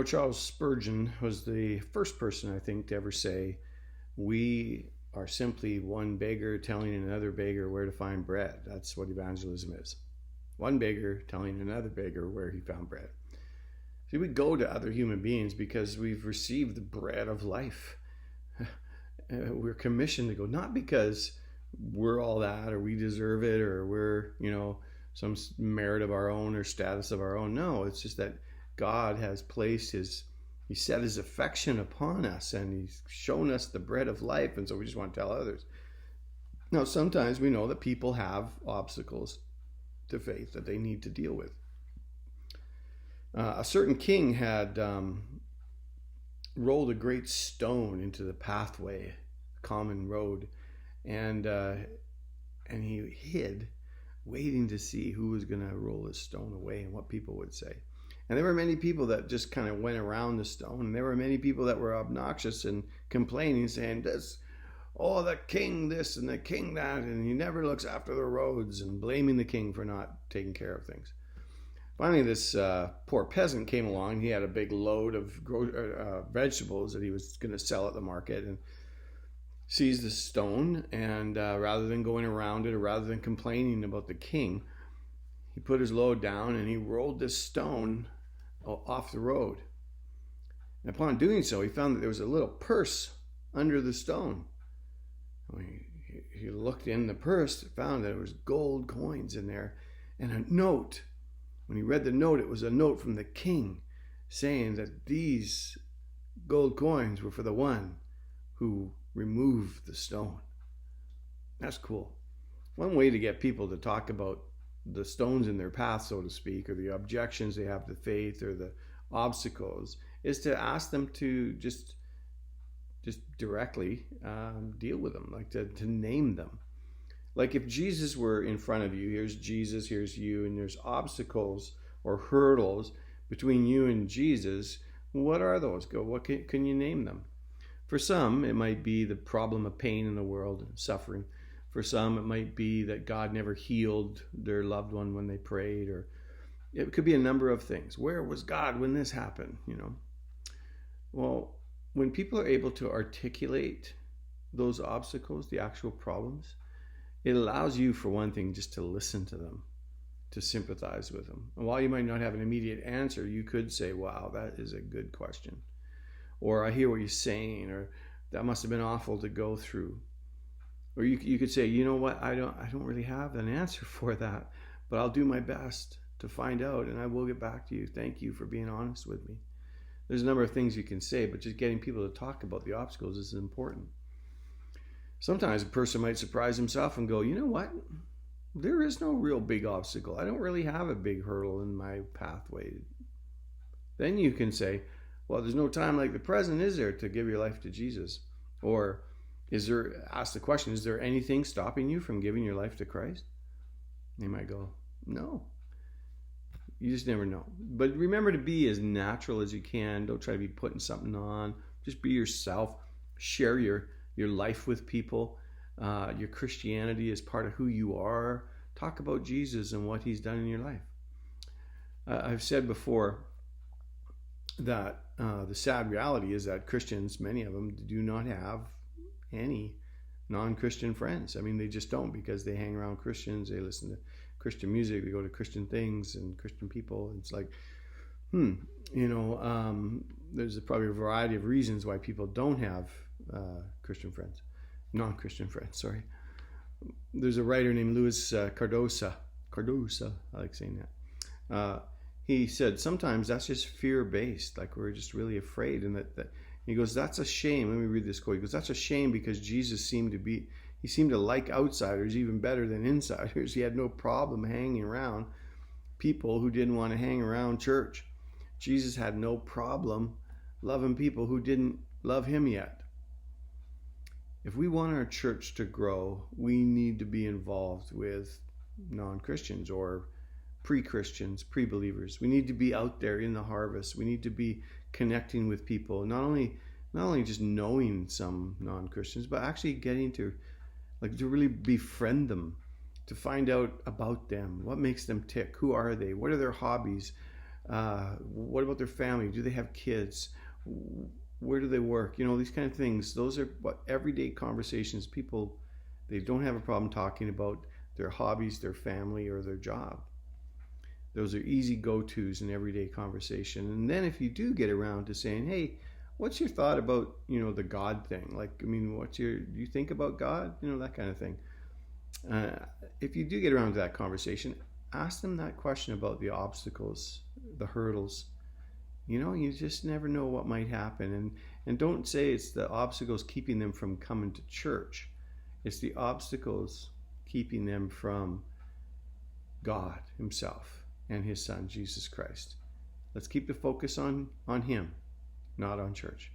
Charles Spurgeon was the first person, I think, to ever say, "We are simply one beggar telling another beggar where to find bread." That's what evangelism is. One beggar telling another beggar where he found bread. See, we go to other human beings because we've received the bread of life. We're commissioned to go, not because we're all that or we deserve it or we're, some merit of our own or status of our own. No, it's just that God has placed he set his affection upon us and he's shown us the bread of life. And so we just want to tell others. Now, sometimes we know that people have obstacles to faith that they need to deal with. A certain king had rolled a great stone into the pathway, a common road, and he hid, waiting to see who was going to roll this stone away and what people would say. And there were many people that just kind of went around the stone, and there were many people that were obnoxious and complaining, saying, the king this and the king that, and he never looks after the roads, and blaming the king for not taking care of things. Finally, this poor peasant came along. He had a big load of vegetables that he was going to sell at the market, and sees the stone, and rather than going around it or rather than complaining about the king, he put his load down and he rolled this stone off the road. And upon doing so, he found that there was a little purse under the stone. When he looked in the purse, found that there was gold coins in there and a note. When he read the note, it was a note from the king saying that these gold coins were for the one who removed the stone. That's cool. One way to get people to talk about the stones in their path, so to speak, or the objections they have to faith or the obstacles, is to ask them to just directly deal with them, like to name them. Like if Jesus were in front of you, here's Jesus, here's you, and there's obstacles or hurdles between you and Jesus, what are those? What can you name them? For some, it might be the problem of pain in the world and suffering. For some, it might be that God never healed their loved one when they prayed, or it could be a number of things. Where was God when this happened? Well, when people are able to articulate those obstacles, the actual problems, it allows you, for one thing, just to listen to them, to sympathize with them. And while you might not have an immediate answer, you could say, "Wow, that is a good question." Or, "I hear what you're saying," or "That must have been awful to go through." Or you could say, "You know what, I don't really have an answer for that, but I'll do my best to find out and I will get back to you. Thank you for being honest with me." There's a number of things you can say, but just getting people to talk about the obstacles is important. Sometimes a person might surprise himself and go, "You know what? There is no real big obstacle. I don't really have a big hurdle in my pathway." Then you can say, "Well, there's no time like the present, is there, to give your life to Jesus?" Or ask the question, is there anything stopping you from giving your life to Christ? They might go, "No." You just never know. But remember to be as natural as you can. Don't try to be putting something on. Just be yourself. Share your life with people. Your Christianity is part of who you are. Talk about Jesus and what he's done in your life. I've said before that the sad reality is that Christians, many of them, do not have any non-Christian friends. I mean, they just don't, because they hang around Christians, they listen to Christian music, they go to Christian things and Christian people. It's like, there's probably a variety of reasons why people don't have non-Christian friends, sorry. There's a writer named Luis Cardosa, I like saying that. He said sometimes that's just fear-based, like we're just really afraid, and that he goes, "That's a shame." Let me read this quote. He goes, "That's a shame because Jesus seemed to like outsiders even better than insiders. He had no problem hanging around people who didn't want to hang around church. Jesus had no problem loving people who didn't love him yet." If we want our church to grow, we need to be involved with non-Christians or pre-Christians, pre-believers. We need to be out there in the harvest. We need to be connecting with people, not only just knowing some non-Christians, but actually getting to really befriend them, to find out about them, what makes them tick, who are they, what are their hobbies, What about their family? Do they have kids? Where do they work? These kind of things. Those are what everyday conversations people, they don't have a problem talking about their hobbies, their family, or their job. Those are easy go-tos in everyday conversation. And then if you do get around to saying, hey, what's your thought about, the God thing? Like, I mean, do you think about God? That kind of thing. If you do get around to that conversation, ask them that question about the obstacles, the hurdles. You just never know what might happen. And don't say it's the obstacles keeping them from coming to church. It's the obstacles keeping them from God himself and his son, Jesus Christ. Let's keep the focus on him, not on church.